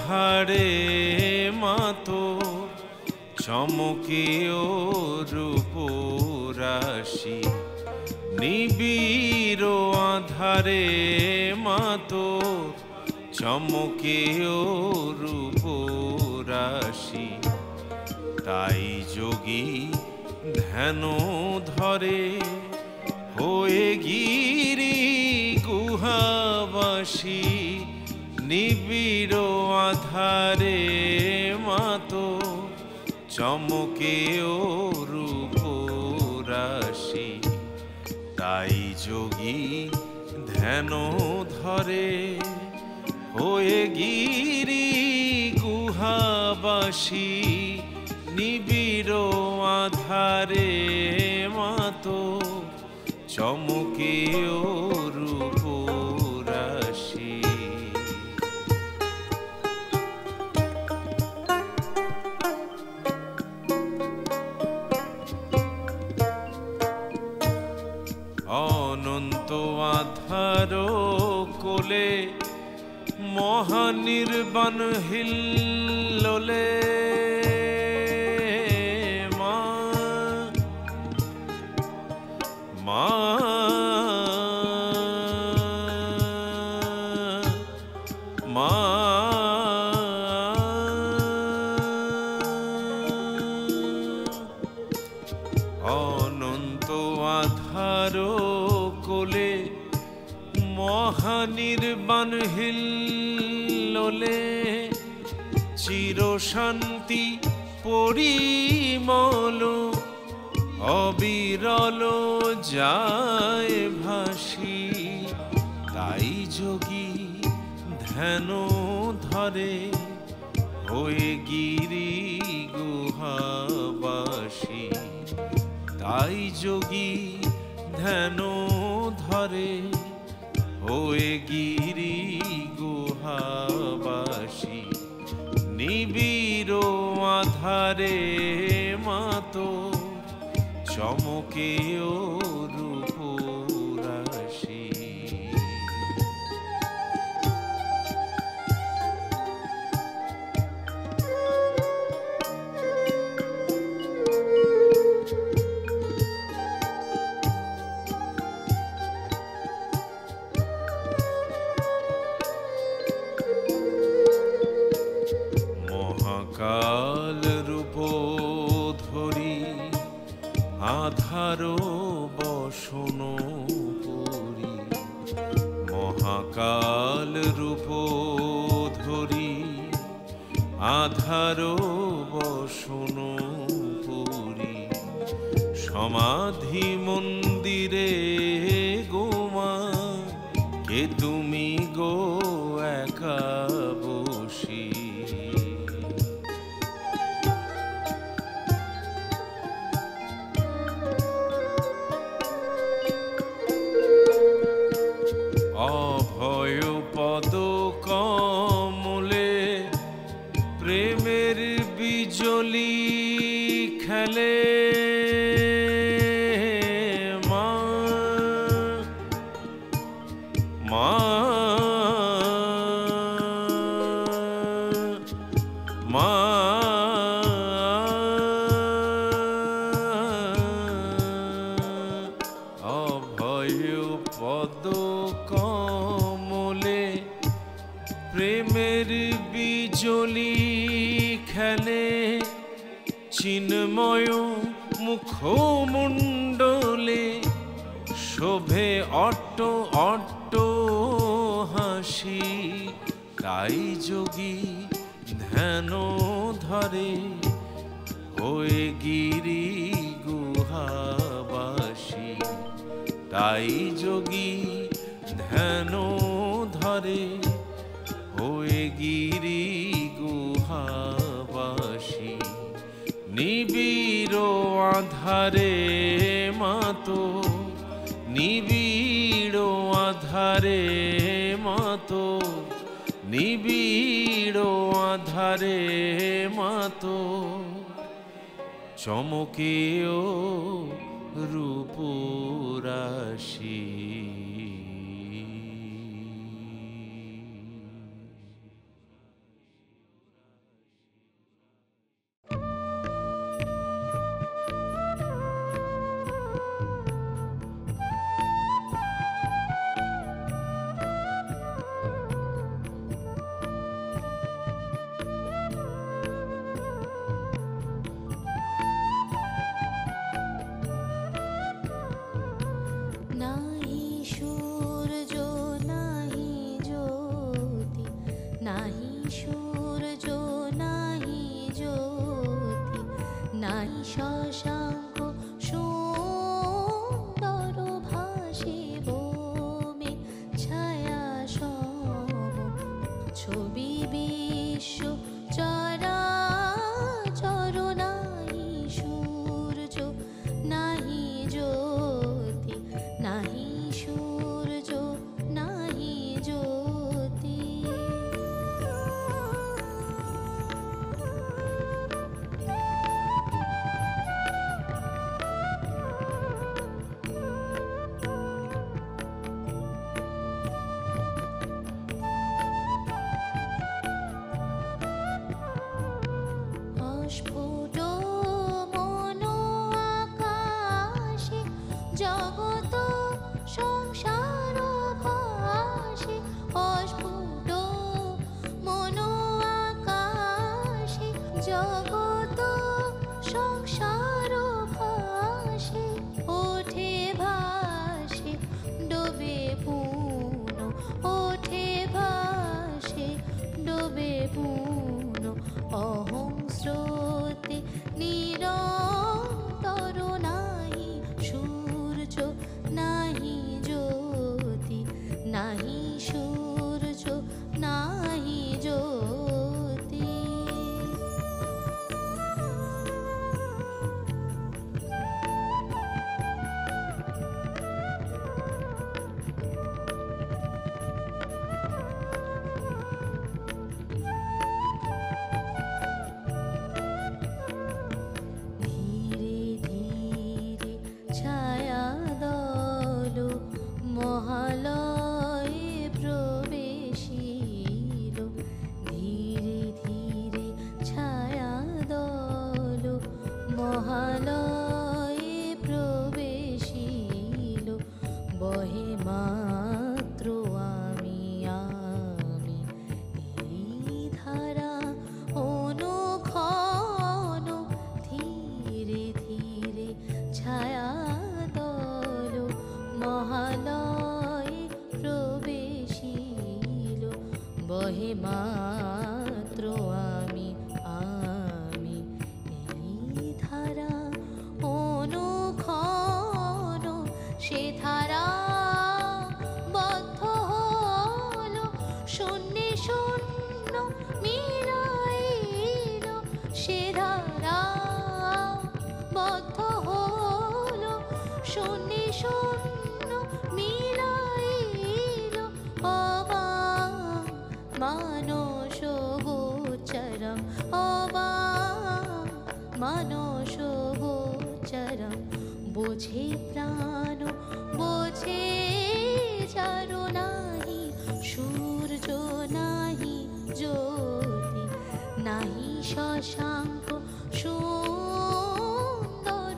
আধারে মাতো চমকে ও রূপরাশি নিবিড় আধারে মাতো চমকে ও রূপরাশি তাই যোগী ধ্যান ধরে হয়ে গিরি গুহাবাসী নিবিড় আধারে মাতো চমকে ও রূপরাশি তাই যোগী ধ্যান ধরে হয়ে গিরি গুহাবাসী নিবিড় আধারে মাতো চমকে ও রূপরাশি অনন্ত আধার কোলে মহানির্বাণ হিল্লোলে মা মা মা অনন্ত আধার কোলে মহানির্বাণ হিল্লোলে চিরশান্তি পরিমল অবিরল যায় ভাসি তাই যোগী ধ্যান ধরে হয়ে গিরি গুহাবাসী তাই যোগী ধ্যান ধরে হয়ে গিরি গুহাবাসী নিবিড় আধারে মাতো চমকে ও রূপরাশি মহাকাল রূপ ধরি আধার বসন পুরি মহাকাল রূপ ধরি আধার বসন পুরি সমাধি মন্দিরে গোমা কে তুমি গো একা বসি অভয় পদ কমলে প্রেমের বিজলি খেলে মা মা মা অভয় পদ কমলে প্রেমের বিজলি খেলে চিন্ময় মুখমণ্ডলে শোভে অট্ট অট্ট হাসি তাই যোগী ধ্যান ধরে হয়ে গিরি গুহাবাসী তাই যোগী ধ্যান ধরে হয়ে গিরি গুহাবাসী নিবিড় আধারে মাতো নিবিড় আধারে মাতো নিবিড় আধারে মাতো চমকে ও রূপরাশি। বহে মাত্র আমি আমি এই ধারা অনুক্ষণ ধীরে ধীরে ছায়া দল মহালয়ে প্রবেশিল বহে মাত্র আমি আমি এই ধারা অনুক্ষণ সে ধারা বদ্ধ হল শূন্যে শূন্য মিলাইল সে ধারা বদ্ধ হল শূন্যে শূন্য মিলাইল অবাং মানস গোচরম অবাং মানস গোচরম বোঝে প্রাণ বোঝে চারু নাহি সূর্য নাহি জ্যোতি নাহি শশাঙ্ক সুন্দর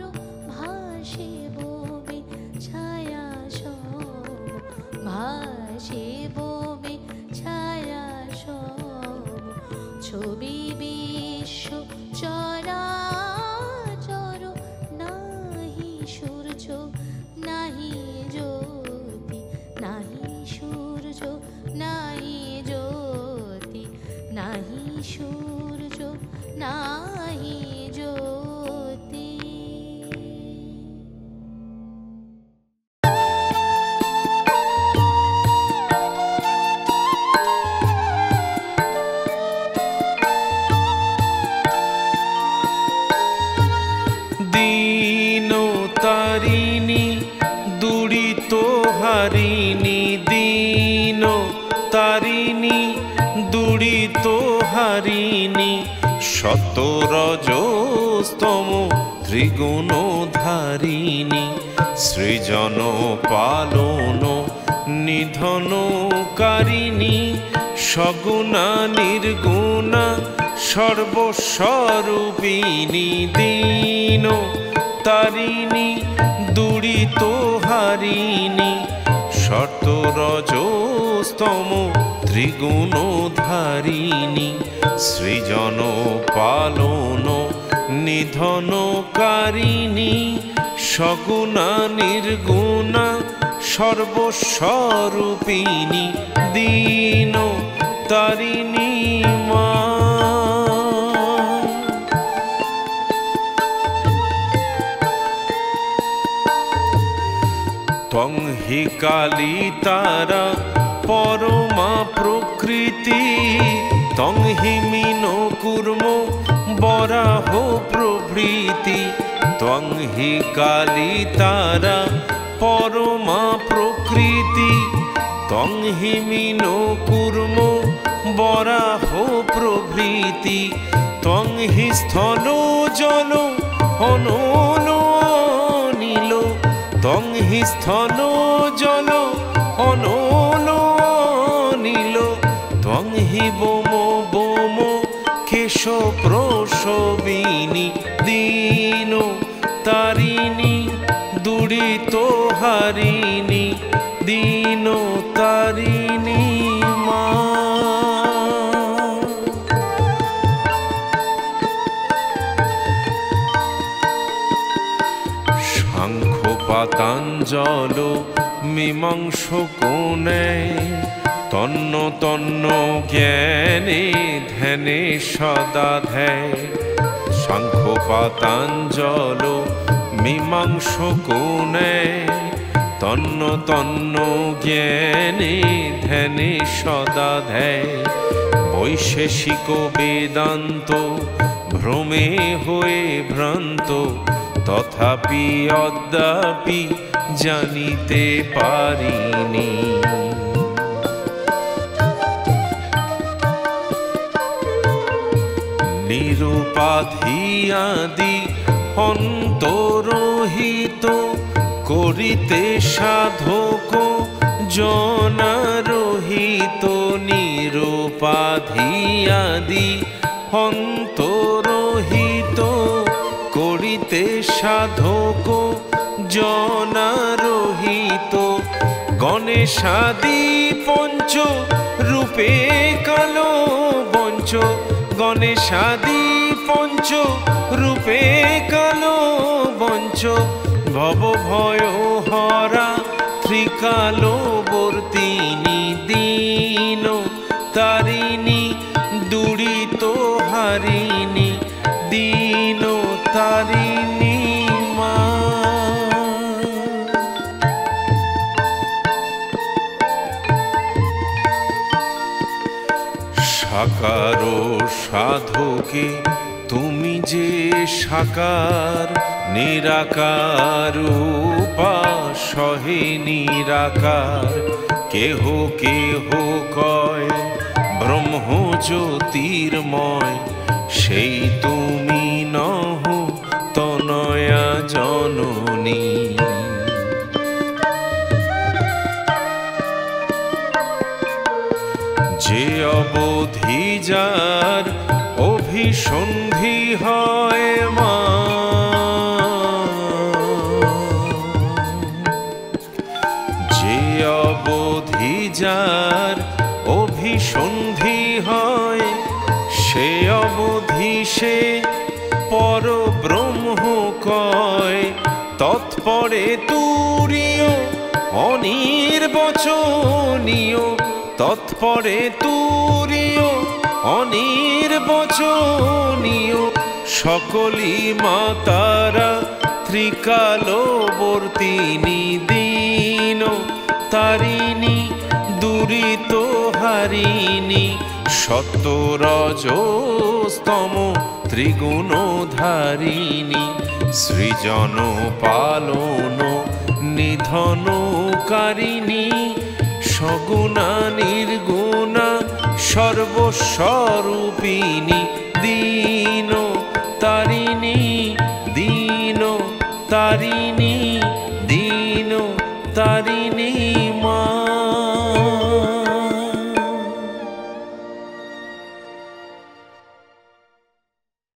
ভাসে ববে ছায়া সব ভাসে ববে ছায়া সব ছবি বিশ্ব চরাচর নাহি সূর্য নাহি জ্যোতি নাহি সূর্য নাহি জ্যোতি নাহি সূর্য নাহি জ্যোতি। দীন তারিণী দুরিত হারিণী দীন তারিণী দুরিত হারিণী শতরজস্তম ত্রিগুণ ধারিণী সৃজন পালন নিধন কারিণী সগুণা নির্গুণা সর্বস্বরূপিণী দীন তারিণী দুরিত হারিণী শতরজস্তম ত্রিগুণ ধারিণী সৃজন পালন নিধন কারিণী সগুণা নির্গুণা সর্বস্বরূপিণী দীন তারিণী মা। ত্বং হি কালী তারা পরমা প্রকৃতি ত্বং হি মীন কুর্ম বরাহ প্রভৃতি ত্বং হি কালী তারা পরমা প্রকৃতি ত্বং হি মীন কুর্ম বরাহ প্রভৃতি ত্বং হি স্থল জল অনল অনিল ত্বং হি স্থল জল অনল অনিল ত্বং হি বোম বোম কেশ প্রসবিনী দীন তারিণী দুরিত হারিণী দীন তারিণী মা। সাংখ্য পাতাঞ্জল মীমাংস কোণে তন্ন তন্ন জ্ঞানে ধ্যানে সদা ধ্যায় সাংখ্য পাতাঞ্জল মীমাংস কোণে তন্ন তন্ন জ্ঞানে ধ্যানে সদা ধ্যায় বৈশেষিক বেদান্ত ভ্রমে হয়ে ভ্রান্ত তথাপি অদ্যাপি জানিতে পারিনি নিরুপাধি আদি অন্তরহিত করিতে সাধক জনারহিত নিরুপাধি আদি অন্তরহিত করিতে সাধক জনারহিত গণেশাদি পঞ্চ রূপে কালো বঞ্চ, গণেশাদি পঞ্চ রূপে কালো বঞ্চ, ভব ভয় হরা ত্রিকালো বর্তিনী, দীন তারিণী দুরিত হারিণী, দীন তারিণী মা। সাকার সাধকে তুমি যে সাকার, নিরাকার উপাসহে নিরাকার, কেহ কেহ কয় ব্রহ্ম জ্যোতির্ময়, সেই তুমি নহ তনয়া জননী। যে অবধি যার অভিসন্ধি হয় মা, যে অবধি যার অভিসন্ধি হয়, সে অবধি সে পরব্রহ্ম কয়। তৎপরে তুরীয় অনির্বচনীয়, তৎপরে তুরীয় অনির্বচনীয়, সকলি মাতারা ত্রিকালো বর্তিনী, দীন তারিণী দুরিত হারিণী, সত্য রজস্তম ত্রিগুণ ধারিণী, সৃজন পালন নিধনকারিণী, সগুণা নির্গুণা সর্বস্বরূপিণী, দীন তারিণী দীন তারিণী, দীন তারিণী।